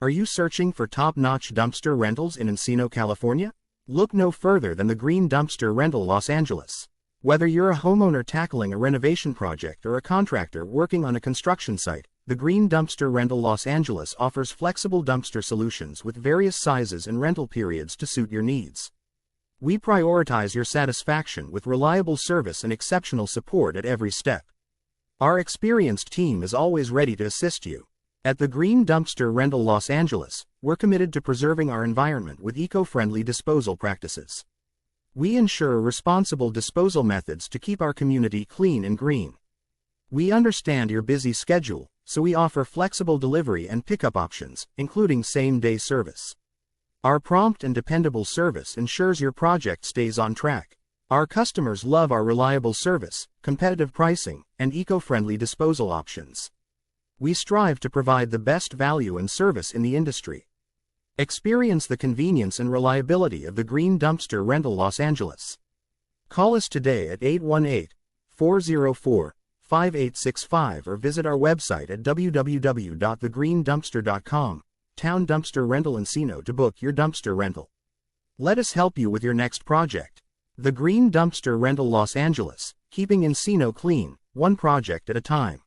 Are you searching for top-notch dumpster rentals in Encino, California? Look no further than the Green Dumpster Rental Los Angeles. Whether you're a homeowner tackling a renovation project or a contractor working on a construction site, the Green Dumpster Rental Los Angeles offers flexible dumpster solutions with various sizes and rental periods to suit your needs. We prioritize your satisfaction with reliable service and exceptional support at every step. Our experienced team is always ready to assist you. At the Green Dumpster Rental Los Angeles, we're committed to preserving our environment with eco-friendly disposal practices. We ensure responsible disposal methods to keep our community clean and green. We understand your busy schedule, so we offer flexible delivery and pickup options, including same-day service. Our prompt and dependable service ensures your project stays on track. Our customers love our reliable service, competitive pricing, and eco-friendly disposal options. We strive to provide the best value and service in the industry. Experience the convenience and reliability of the Green Dumpster Rental Los Angeles. Call us today at 818-404-5865 or visit our website at www.thegreendumpster.com, Town Dumpster Rental Encino, to book your dumpster rental. Let us help you with your next project. The Green Dumpster Rental Los Angeles, keeping Encino clean, one project at a time.